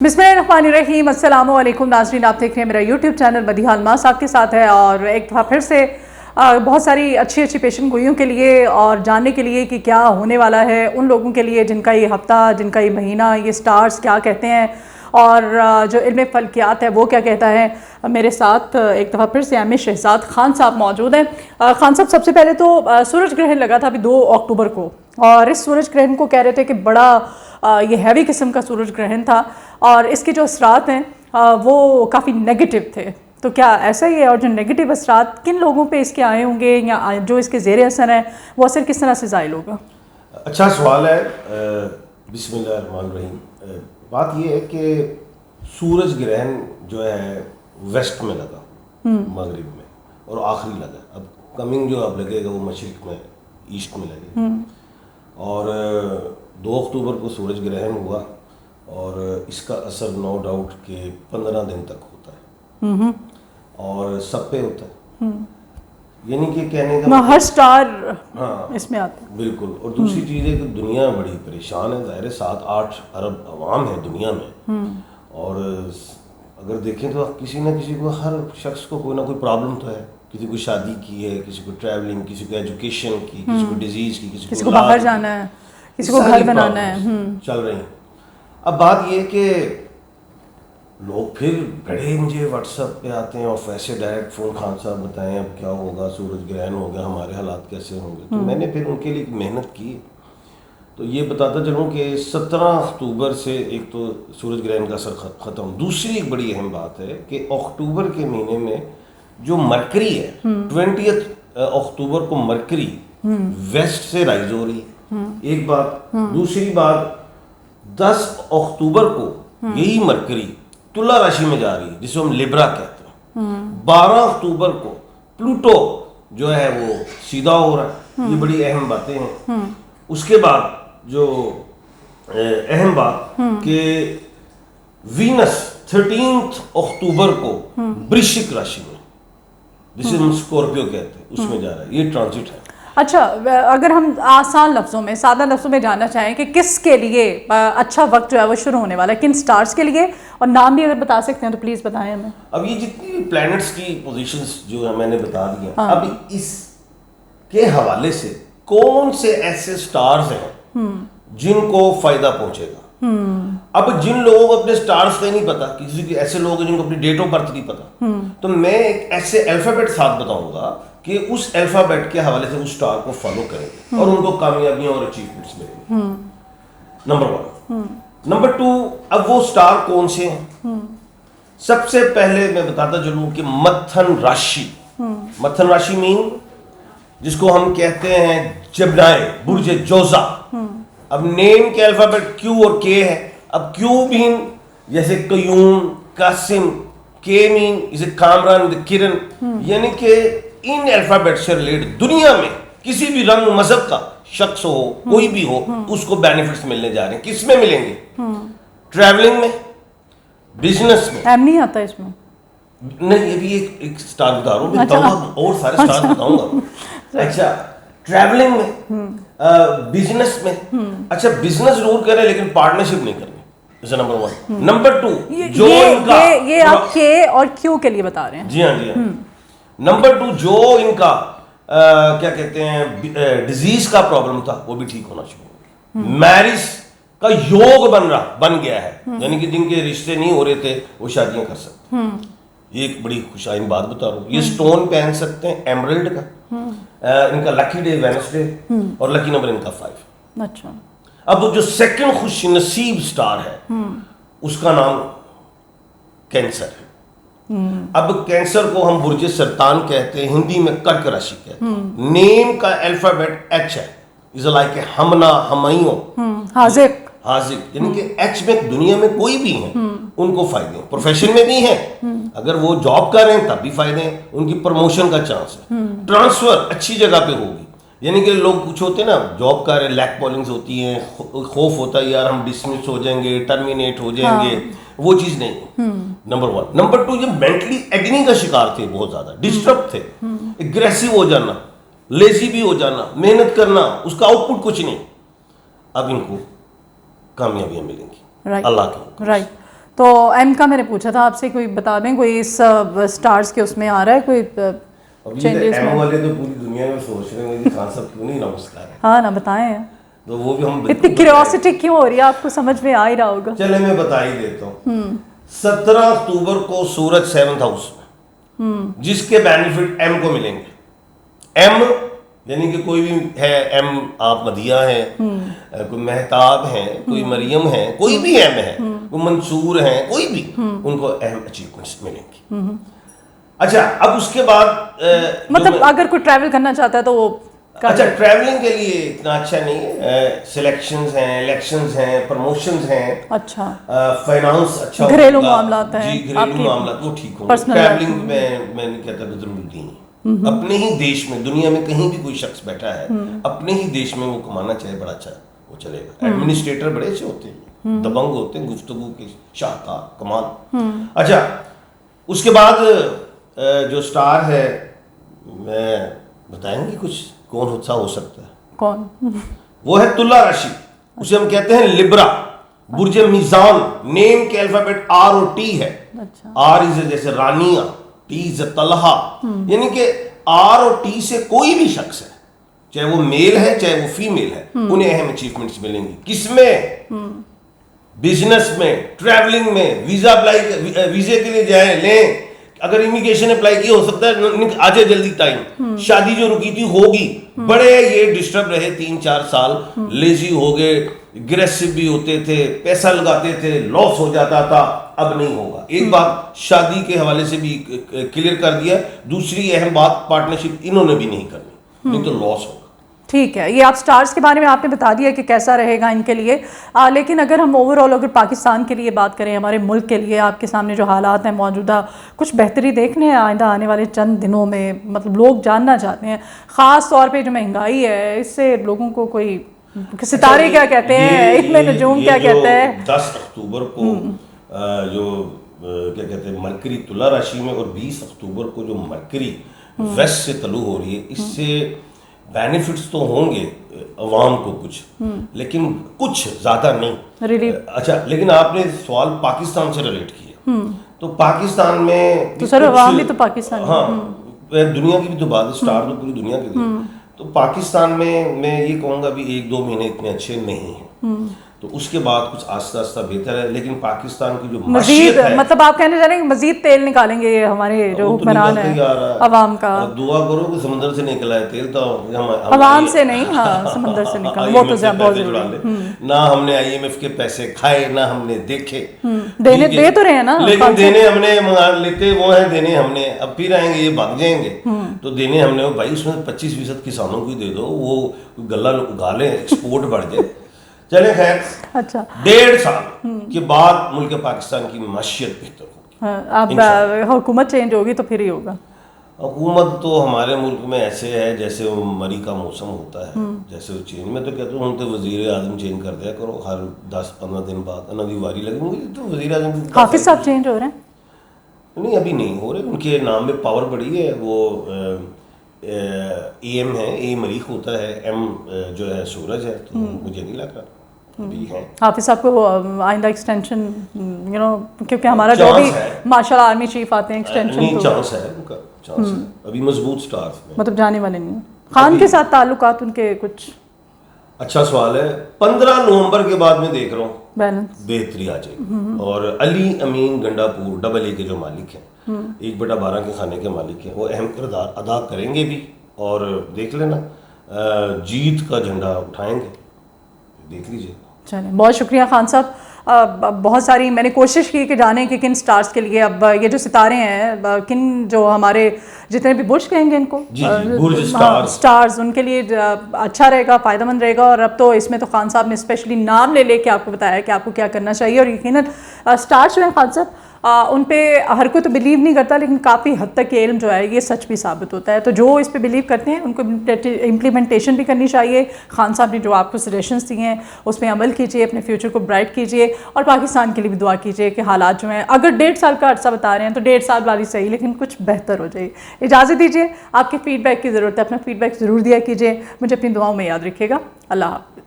बिस्मिल्लाहिर्रहमानिर्रहीम, अस्सलाम वालेकुम नाज़रीन, आप देख रहे हैं मेरा यूट्यूब चैनल मदीहा अलमास आपके साथ है। और एक दफ़ा फिर से बहुत सारी अच्छी अच्छी पेशन गोइयों के लिए और जानने के लिए कि क्या होने वाला है उन लोगों के लिए जिनका ये हफ़्ता, जिनका ये महीना, ये स्टार्स क्या कहते हैं और जो इल्म फ़ल्कियात है वो क्या कहता है। मेरे साथ एक दफ़ा फिर से एम ए शहजाद ख़ान साहब मौजूद हैं। ख़ान साहब, सबसे पहले तो सूरज ग्रहण लगा था अभी 2 अक्टूबर को, और इस सूरज ग्रहण को कह रहे थे कि बड़ा ये हैवी किस्म का सूरज ग्रहण था और इसके जो असरात हैं वो काफ़ी नेगेटिव थे। तो क्या ऐसा ही है? और जो नेगेटिव असरात किन लोगों पे इसके आए होंगे या जो इसके ज़ेर असर हैं वो असर किस तरह से ज़ाहिर होगा? अच्छा सवाल है। बिस्मिल्लाहिर्रहमानिर्रहीम। बात ये है कि सूरज ग्रहण जो है वेस्ट में लगा, मगरिब में, और आखिरी लगा। अब कमिंग जो अब लगेगा वो मशरिक में, ईस्ट में लगेगा। और 2 अक्टूबर को सूरज ग्रहण हुआ और इसका असर नो डाउट कि 15 दिन तक होता है और सब पे होता है। यानी कि कहने का हर स्टार हाँ इसमें आता है। बिल्कुल। और दूसरी चीज़ है कि दुनिया बड़ी परेशान है। ज़ाहिर है 7-8 अरब अवाम है दुनिया में, और अगर देखें तो किसी न किसी को, हर शख्स को कोई ना कोई प्रॉब्लम तो है। किसी को शादी की है, किसी को ट्रैवलिंग, किसी को एजुकेशन की, किसी को डिजीज़ की, किसी को बाहर जाना है, किसी को घर बनाना है, चल रही हैं। अब बात ये कि लोग फिर बड़े मुझे व्हाट्सएप पे आते हैं और वैसे डायरेक्ट फ़ोन, खान साहब बताएं अब क्या होगा, सूरज ग्रहण हो गया, हमारे हालात कैसे होंगे। तो मैंने फिर उनके लिए मेहनत की। तो ये बताता चलूँ कि 17 अक्टूबर से एक तो सूरज ग्रहण का असर ख़त्म। दूसरी एक बड़ी अहम बात है कि अक्टूबर के महीने में जो मरकरी है, 20 अक्टूबर को मरकरी वेस्ट से राइज हो रही है, एक बात। दूसरी बात, 10 अक्टूबर को यही मरकरी तुला राशि में जा रही है, जिसे हम लिब्रा कहते हैं। 12 अक्टूबर को प्लूटो जो है वो सीधा हो रहा है। ये बड़ी अहम बातें हैं। उसके बाद जो अहम बात कि वीनस 13 अक्टूबर को वृश्चिक राशि में, जिसे हम स्कॉर्पियो कहते हैं, उसमें जा रहा है। ये ट्रांजिट है। अच्छा, अगर हम आसान लफ्ज़ों में, सादा लफ्ज़ों में जानना चाहें कि किसके लिए अच्छा वक्त जो है वो शुरू होने वाला है, किन स्टार्स के लिए, और नाम भी अगर बता सकते हैं तो प्लीज़ बताएं हमें। अब ये जितनी प्लैनेट्स की पोजीशंस जो है मैंने बता दी हैं। अब इसके हवाले से कौन से ऐसे स्टार्स हैं जिनको फायदा पहुंचेगा। अब जिन लोगों को अपने स्टार्स का ही नहीं पता, किसी के ऐसे लोग हैं जिनको अपनी डेट ऑफ बर्थ नहीं पता, तो मैं एक ऐसे अल्फाबेट साथ बताऊंगा कि उस अल्फाबेट के हवाले से उस स्टार को फॉलो करेंगे और उनको कामयाबियां और अचीवमेंट्स मिलेंगी। नंबर 1। नंबर 2, अब वो स्टार कौन से हैं? सबसे पहले मैं बताता चलूं कि मथन राशि। मथन राशि मीन जिसको हम कहते हैं जबनाए, बुर्ज जोजा। अब नेम के अल्फाबेट क्यू और के है। अब क्यू मीन जैसे कयूम, कासिम, के मीन जैसे कामरान, किरण। यानी कि इन अल्फाबेट से रिलेटेड दुनिया में किसी भी रंग मजहब का शख्स हो, कोई भी हो, उसको बेनिफिट्स मिलने जा रहे हैं। किस में मिलेंगे? ट्रैवलिंग में, बिजनेस में। एम नहीं आता इसमें? नहीं, ये भी एक स्टार बता रहा हूँ। अच्छा। और सारे स्टार बताऊंगा। अच्छा, ट्रैवलिंग में, बिजनेस में। अच्छा, बिजनेस जरूर करें लेकिन पार्टनरशिप नहीं करनी। नंबर 1। नंबर 2, जो इनका ये आप के और क्यू के लिए बता रहे हैं? जी हाँ, जी हाँ। नंबर 2, जो इनका क्या कहते हैं डिजीज का प्रॉब्लम था वो भी ठीक होना शुरू। मैरिज का योग बन गया है, यानी कि जिनके रिश्ते नहीं हो रहे थे वो शादियां कर सकते। ये एक बड़ी खुशाइन बात बता रहा हूँ। ये स्टोन पहन सकते हैं एमरल्ड का। इनका लकी डे वेडनेसडे और लकी नंबर इनका 5। अच्छा। अब जो सेकंड खुश नसीब स्टार है उसका नाम कैंसर है। अब कैंसर को हम बुर्ज सरतान कहते हैं, हिंदी में कर्क राशि कहते हैं। नेम का अल्फाबेट एच है। इज लाइक हमना, हमइयों, हाजिक। हाजिक, यानी कि एच में दुनिया में कोई भी है उनको फायदे हैं। प्रोफेशन में भी हैं, अगर वो जॉब कर रहे हैं तब भी फायदे हैं। उनकी प्रमोशन का चांस है। ट्रांसफर अच्छी जगह पे होगी। यानी कि लोग कुछ होते हैं ना, जॉब कर रहे, लैक कॉलिंग्स होती हैं, खौफ होता है यार हम डिसमिस हो जाएंगे, टर्मिनेट हो जाएंगे। वो चीज नहीं। नंबर 1। नंबर 2, ये मेंटली एग्नी का शिकार थे, बहुत ज्यादा डिस्टर्ब थे, एग्रेसिव हो जाना, लेजी भी हो जाना, मेहनत करना, उसका आउटपुट कुछ नहीं। अब इनको कामयाबियां मिलेंगी, अल्लाह के। राइट। तो एम का मैंने पूछा था आपसे, कोई बता दें कोई इस स्टार्स के उसमें आ रहा है कोई चेंजेस? एम वाले तो पूरी दुनिया में सोच रहे हैं खान साहब क्यों नहीं अनाउंस कर रहे। हाँ ना, बताएं। तो वो भी हम इतनी क्यूरियोसिटी क्यों हो रही है आपको, समझ में आ ही रहा होगा। चले मैं बता ही देता हूँ। 17 अक्टूबर को सूरज 7th हाउस में, जिसके बेनिफिट एम को मिलेंगे। एम यानी कि कोई भी है, एम आप मदिया है, कोई मेहताब है, कोई मरियम है, कोई भी एम है, कोई मंसूर है, कोई भी, उनको अहम अचीवमेंट्स मिलेंगी। अच्छा, अब उसके बाद मतलब अगर कोई ट्रैवल करना चाहता है तो वो अच्छा, ट्रैवलिंग के लिए इतना अच्छा नहीं है। सिलेक्शंस हैं, इलेक्शंस हैं, प्रमोशंस हैं, अच्छा फाइनेंस अच्छा, घरेलू मामलात हैं, जी घरेलू मामलात वो ठीक होंगे। ट्रैवलिंग में मैं नहीं कहता कि जरूरी नहीं है। अपने ही देश में, दुनिया में कहीं भी कोई शख्स बैठा है, अपने ही देश में वो कमाना चाहे बड़ा अच्छा वो चलेगा। एडमिनिस्ट्रेटर बड़े अच्छे होते हैं, दबंग होते हैं, गुफ्तगू के शाहकार, कमाल। अच्छा, उसके बाद जो स्टार है, मैं बताएंगे कुछ कौन अच्छा हो सकता है? कौन? वो है तुला राशि, उसे हम कहते हैं लिब्रा, बुर्ज मीजान। नेम के अल्फाबेट आर और टी है। अच्छा। आर इज जैसे रानिया, टी इज तलहा, यानी कि आर और टी से कोई भी शख्स है, चाहे वो मेल है चाहे वो फीमेल है, उन्हें अहम अचीवमेंट्स मिलेंगी। किसमें? बिजनेस में, ट्रैवलिंग में, वीजा अप्लाई, वीजे के लिए जाए लें, अगर इमिग्रेशन अप्लाई किया हो सकता है आ जाए जल्दी टाइम। शादी जो रुकी थी होगी। बड़े ये डिस्टर्ब रहे 3-4 साल, लेजी हो गए, एग्रेसिव भी होते थे, पैसा लगाते थे, लॉस हो जाता था। अब नहीं होगा। एक बात शादी के हवाले से भी क्लियर कर दिया। दूसरी अहम बात, पार्टनरशिप इन्होंने भी नहीं करनी, नहीं तो लॉस होगा। ठीक है, ये आप स्टार्स के बारे में आपने बता दिया कि कैसा रहेगा इनके लिए। लेकिन अगर हम ओवरऑल अगर पाकिस्तान के लिए बात करें, हमारे मुल्क के लिए, आपके सामने जो हालात हैं मौजूदा, कुछ बेहतरी देखने हैं आइंदा आने वाले चंद दिनों में? मतलब लोग जानना चाहते हैं, ख़ास तौर पे जो महंगाई है, इससे लोगों को कोई सितारे क्या कहते हैं, इल्म नजूम क्या कहते हैं? 10 अक्टूबर को जो क्या कहते हैं मरकरी तुला राशि में, और 20 अक्टूबर को जो मरकरी वेस्ट से तलु हो रही है, इससे बेनिफिट्स तो होंगे अवाम को कुछ, लेकिन कुछ ज्यादा नहीं। अच्छा, लेकिन आपने सवाल पाकिस्तान से रिलेट किया, तो पाकिस्तान में तो सर अवाम भी तो पाकिस्तान, हाँ, दुनिया की भी तो बात है, स्टार तो पूरी दुनिया के लिए। तो पाकिस्तान में मैं ये कहूँगा भी 1-2 महीने इतने अच्छे नहीं हैं, तो उसके बाद कुछ आस्ता आस्ता बेहतर है। लेकिन पाकिस्तान की जो मजीद, मतलब आप कहने जा रहे हैं कि मजीद तेल निकालेंगे ये हमारे जो हुक्मरान है अवाम का? दुआ करो कि समंदर से निकला है तेल, तो अवाम से नहीं, हाँ समंदर से निकला, वो तो बहुत जरूरी। ना हमने IMF के पैसे खाए, ना हमने देखे, देने दे तो रहे हैं ना, लेकिन देने हमने मंगा लेते वो है, देने हमने अब फिर आएंगे, ये भाग जाएंगे, तो देने हमने भाई उसमें 25% किसानों को दे दो, वो गला उगा ले, एक्सपोर्ट बढ़ जाए। चले खैर, अच्छा 1.5 साल के बाद मुल्क पाकिस्तान की माशियत बेहतर होगी। अब हुकूमत चेंज होगी तो फिर ही होगा। हुकूमत तो हमारे मुल्क में ऐसे है जैसे वो मरी का मौसम होता है, जैसे वो चेंज, मैं तो कहता हूँ तो वजीर आजम चेंज कर दिया करो हर 10-15 दिन बाद, ना दीवारी लगी। मुझे तो वजीर आजम हाफिज साहब चेंज हो रहे हैं? नहीं, अभी नहीं हो रहे, उनके नाम में पावर बढ़ी है। वो AM है, A मरीख होता है, M जो है सूरज है, तो मुझे नहीं लग रहा अभी है। हाफिज साहब को आइंदा एक्सटेंशन, क्योंकि हमारा जो भी मार्शल आर्मी चीफ आते हैं, एक्सटेंशन नहीं, चांस है उनका, चांस है अभी मजबूत स्टार्स में, मतलब जाने वाले नहीं। खान के साथ ताल्लुकात उनके कुछ? अच्छा सवाल है। 15 नवंबर के बाद मैं देख रहा हूँ बैलेंस बेहतरी आ जाएगी। और अली अमीन गंडापुर AA के जो मालिक हैं, 1/12 के खाने के मालिक हैं, वो अहम किरदार अदा करेंगे भी, और देख लेना जीत का झंडा उठाएंगे, देख लीजिए। चलें, बहुत शुक्रिया खान साहब। बहुत सारी मैंने कोशिश की कि जाने कि किन स्टार्स के लिए, अब ये जो सितारे हैं, किन जो हमारे जितने भी बुर्ज कहेंगे इनको, बुर्ज स्टार्स, उनके लिए अच्छा रहेगा, फ़ायदेमंद रहेगा। और अब तो इसमें तो खान साहब ने स्पेशली नाम ले लेके आपको बताया कि आपको क्या करना चाहिए। और यकीनन स्टार्स जो हैं खान साहब, उन पे हर कोई तो बिलीव नहीं करता, लेकिन काफ़ी हद तक ये इल्म जो है ये सच भी साबित होता है। तो जो इस पे बिलीव करते हैं उनको इम्प्लीमेंटेशन भी करनी चाहिए। खान साहब ने जो आपको सजेशंस दिए हैं उस पर अमल कीजिए, अपने फ्यूचर को ब्राइट कीजिए, और पाकिस्तान के लिए भी दुआ कीजिए कि हालात जो हैं, अगर 1.5 साल का अर्सा बता रहे हैं तो 1.5 साल वाली सही, लेकिन कुछ बेहतर हो जाए। इजाज़त दीजिए, आपके फीडबैक की ज़रूरत है, अपना फीडबैक ज़रूर दिया कीजिए, मुझे अपनी दुआओं में याद रखिएगा। अल्लाह हाफ़िज़।